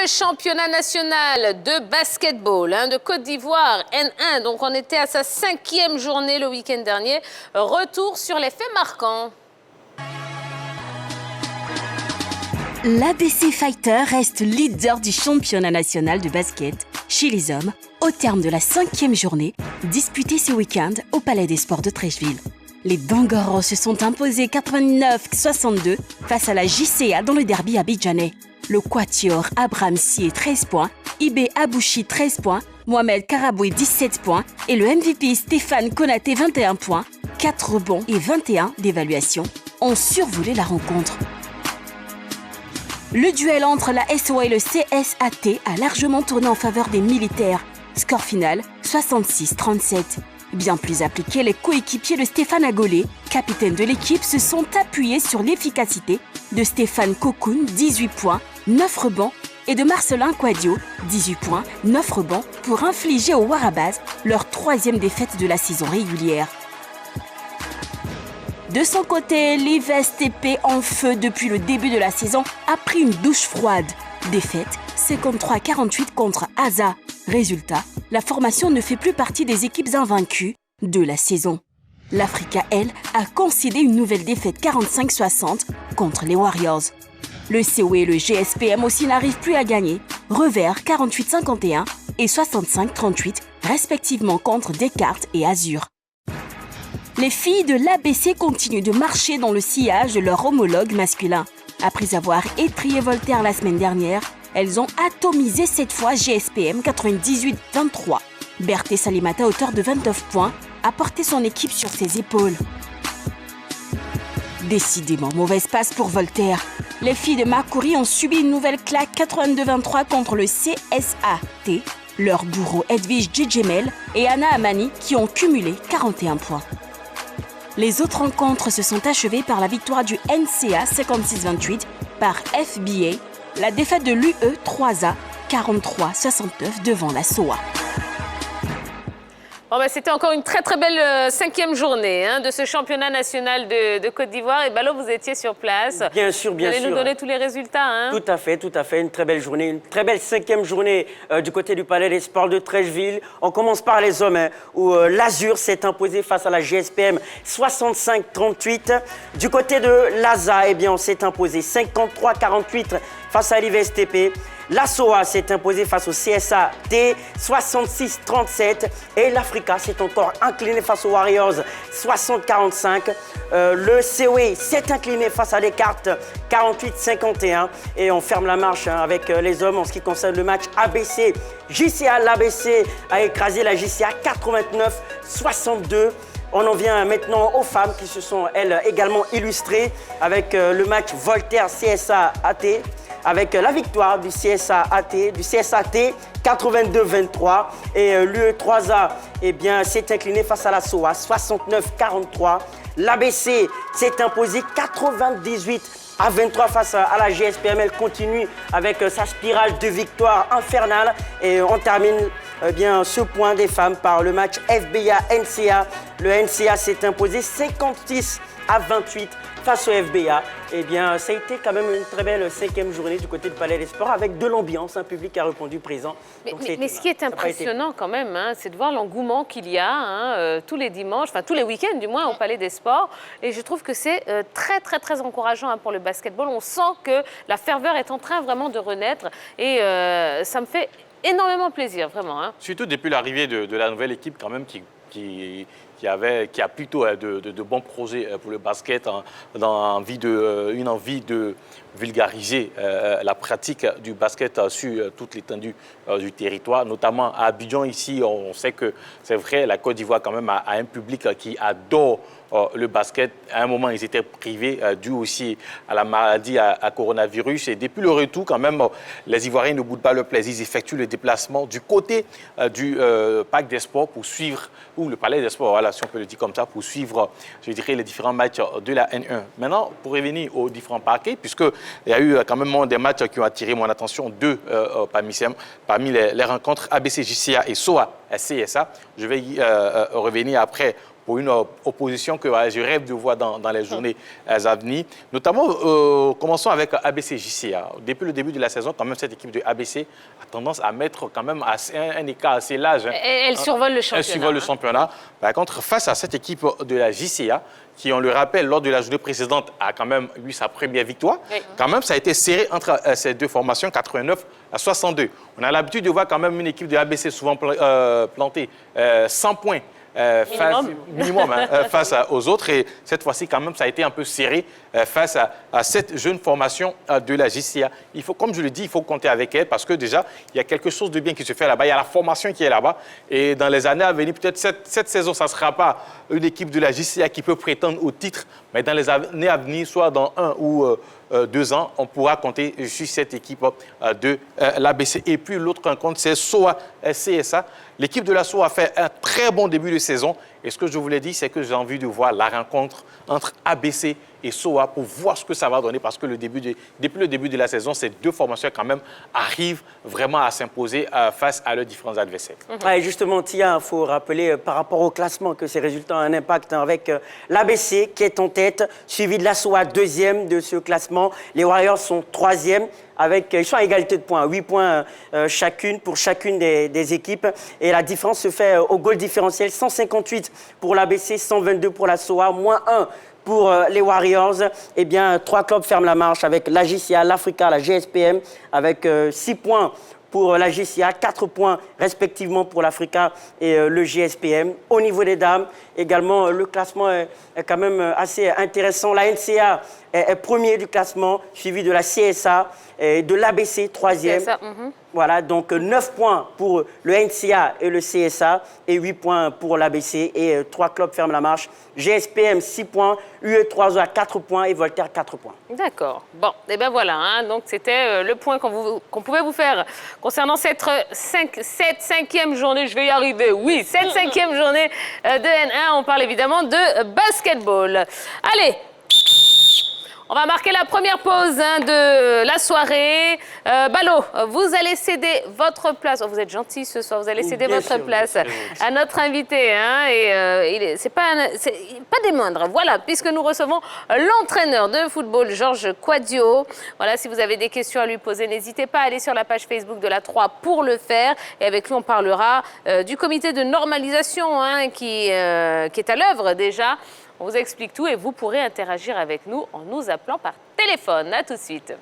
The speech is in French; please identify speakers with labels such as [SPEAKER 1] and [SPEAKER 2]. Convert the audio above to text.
[SPEAKER 1] le championnat national de basketball de Côte d'Ivoire, N1. Donc, on était à sa 5e journée le week-end dernier. Retour sur les faits marquants.
[SPEAKER 2] L'ABC Fighter reste leader du championnat national de basket chez les hommes au terme de la 5e journée disputée ce week-end au Palais des Sports de Treichville. Les Dangoros se sont imposés 89-62 face à la JCA dans le derby abidjanais. Le Quatuor Abraham Sié 13 points, Ibé Abouchi 13 points, Mohamed Karaboué 17 points et le MVP Stéphane Konaté 21 points, 4 rebonds et 21 d'évaluation ont survolé la rencontre. Le duel entre la SOA et le CSAT a largement tourné en faveur des militaires. Score final 66-37. Bien plus appliqués, les coéquipiers de Stéphane Agolé, capitaine de l'équipe, se sont appuyés sur l'efficacité de Stéphane Kokoun, 18 points, 9 rebonds, et de Marcelin Quadio, 18 points, 9 rebonds, pour infliger aux Warabas leur 3e défaite de la saison régulière. De son côté, l'IVSTP en feu depuis le début de la saison a pris une douche froide. Défaite 53-48 contre Asa. Résultat, la formation ne fait plus partie des équipes invaincues de la saison. L'Africa, elle, a concédé une nouvelle défaite 45-60 contre les Warriors. Le CO et le GSPM aussi n'arrivent plus à gagner. Revers 48-51 et 65-38, respectivement contre Descartes et Azur. Les filles de l'ABC continuent de marcher dans le sillage de leur homologue masculin. Après avoir étrié Voltaire la semaine dernière, elles ont atomisé cette fois GSPM 98-23. Berthé Salimata, auteur de 29 points, a porté son équipe sur ses épaules. Décidément, mauvaise passe pour Voltaire. Les filles de Marcouri ont subi une nouvelle claque 82-23 contre le CSAT. Leurs bourreaux Edwige Djedjemel et Anna Amani qui ont cumulé 41 points. Les autres rencontres se sont achevées par la victoire du NCA 56-28 par FBA, la défaite de l'UE 3A 43-69 devant la SOA.
[SPEAKER 1] Bon, c'était encore une très très belle 5e journée de ce championnat national de Côte d'Ivoire. Et Balo, vous étiez sur place.
[SPEAKER 3] Bien sûr, bien sûr.
[SPEAKER 1] Vous allez nous donner tous les résultats.
[SPEAKER 3] Tout à fait. Une très belle journée, une très belle 5e journée du côté du Palais des Sports de Treichville. On commence par les hommes, où l'Azur s'est imposé face à la GSPM 65-38. Du côté de l'ASA, on s'est imposé 53-48 face à l'IVSTP. La SOA s'est imposée face au CSAT 66-37 et l'Africa s'est encore incliné face aux Warriors 60-45. Le COE s'est incliné face à Descartes 48-51 et on ferme la marche avec les hommes en ce qui concerne le match ABC. JCA, l'ABC a écrasé la JCA 89-62. On en vient maintenant aux femmes qui se sont, elles, également illustrées avec le match Voltaire-CSAT. Avec la victoire du CSAT 82-23 et l'UE3A s'est incliné face à la SOA 69-43. L'ABC s'est imposé 98-23 face à la GSPM. Elle continue avec sa spirale de victoire infernale et on termine ce point des femmes par le match FBA-NCA. Le NCA s'est imposé 56-28 face au FBA. Ça a été quand même une très belle 5e journée du côté du Palais des Sports avec de l'ambiance, un public a répondu présent.
[SPEAKER 1] Mais ce qui est impressionnant quand même, c'est de voir l'engouement qu'il y a tous les dimanches, enfin tous les week-ends du moins au Palais des Sports. Et je trouve que c'est très très très encourageant pour le basketball. On sent que la ferveur est en train vraiment de renaître et ça me fait énormément plaisir, vraiment.
[SPEAKER 4] Surtout depuis l'arrivée de la nouvelle équipe quand même qui a plutôt de bons projets pour le basket, une envie de vulgariser la pratique du basket sur toute l'étendue du territoire, notamment à Abidjan. Ici, on sait que c'est vrai, la Côte d'Ivoire quand même a un public qui adore le basket. À un moment, ils étaient privés dû aussi à la maladie à coronavirus. Et depuis le retour, quand même, les Ivoiriens ne boudent pas leur plaisir. Ils effectuent le déplacement du côté du Parc des Sports pour suivre, ou le Palais des Sports, voilà, si on peut le dire comme ça, pour suivre, je dirais, les différents matchs de la N1. Maintenant, pour revenir aux différents parquets, puisqu'il y a eu quand même des matchs qui ont attiré mon attention, deux parmi les rencontres ABC, JCA et SOA, CSA. Je vais y revenir après pour une opposition que je rêve de voir dans les journées à venir. Notamment, commençons avec ABC JCA. Depuis le début de la saison, quand même, cette équipe de ABC a tendance à mettre quand même un écart assez large.
[SPEAKER 1] Elle survole le championnat.
[SPEAKER 4] Elle survole le championnat. Par contre, face à cette équipe de la JCA, qui, on le rappelle, lors de la journée précédente, a quand même eu sa première victoire. Oui. Quand même, ça a été serré entre ces deux formations, 89 à 62. On a l'habitude de voir quand même une équipe de ABC souvent plantée 100 points. Minimum face aux autres. Et cette fois-ci, quand même, ça a été un peu serré face à cette jeune formation de la JCA. Il faut, comme je le dis, il faut compter avec elle parce que déjà, il y a quelque chose de bien qui se fait là-bas. Il y a la formation qui est là-bas. Et dans les années à venir, peut-être cette saison, ça ne sera pas une équipe de la JCA qui peut prétendre au titre, mais dans les années à venir, soit dans 1 ou 2 ans, on pourra compter sur cette équipe de l'ABC. Et puis l'autre rencontre, c'est SOA CSA. L'équipe de la SOA a fait un très bon début de saison. Et ce que je voulais dire, c'est que j'ai envie de voir la rencontre entre ABC et SOA pour voir ce que ça va donner. Parce que depuis le début de la saison, ces deux formations, quand même, arrivent vraiment à s'imposer face à leurs différents adversaires.
[SPEAKER 3] Ouais, justement, Tia, il faut rappeler par rapport au classement que ces résultats ont un impact avec l'ABC qui est en tête, suivi de la SOA, deuxième de ce classement. Les Warriors sont troisième. Ils sont à égalité de points, 8 points chacune pour chacune des équipes. Et la différence se fait au goal différentiel, 158 pour l'ABC, 122 pour la SOA, moins 1 pour les Warriors. Eh bien, 3 clubs ferment la marche avec la JCA, l'Africa, la GSPM, avec 6 points pour la JCA, 4 points respectivement pour l'Africa et le GSPM. Au niveau des dames, également, le classement est quand même assez intéressant. La NCA est premier du classement, suivi de la CSA et de l'ABC, troisième. Voilà, donc 9 points pour le NCA et le CSA et 8 points pour l'ABC et 3 clubs ferment la marche. GSPM, 6 points, UE3A, 4 points et Voltaire, 4 points.
[SPEAKER 1] D'accord. Bon, et bien voilà, hein, donc c'était le point qu'on pouvait vous faire concernant cette 5e journée, je vais y arriver, oui, cette 5e journée de N1, on parle évidemment de basketball. Allez, on va marquer la première pause de la soirée. Ballot, vous allez céder votre place. Oh, vous êtes gentil ce soir, vous allez céder votre place à notre invité. Hein, et c'est pas des moindres. Voilà, puisque nous recevons l'entraîneur de football, Georges Quadio. Voilà, si vous avez des questions à lui poser, n'hésitez pas à aller sur la page Facebook de la 3 pour le faire. Et avec lui, on parlera du comité de normalisation hein, qui est à l'œuvre déjà. On vous explique tout et vous pourrez interagir avec nous en nous appelant par téléphone. À tout de suite.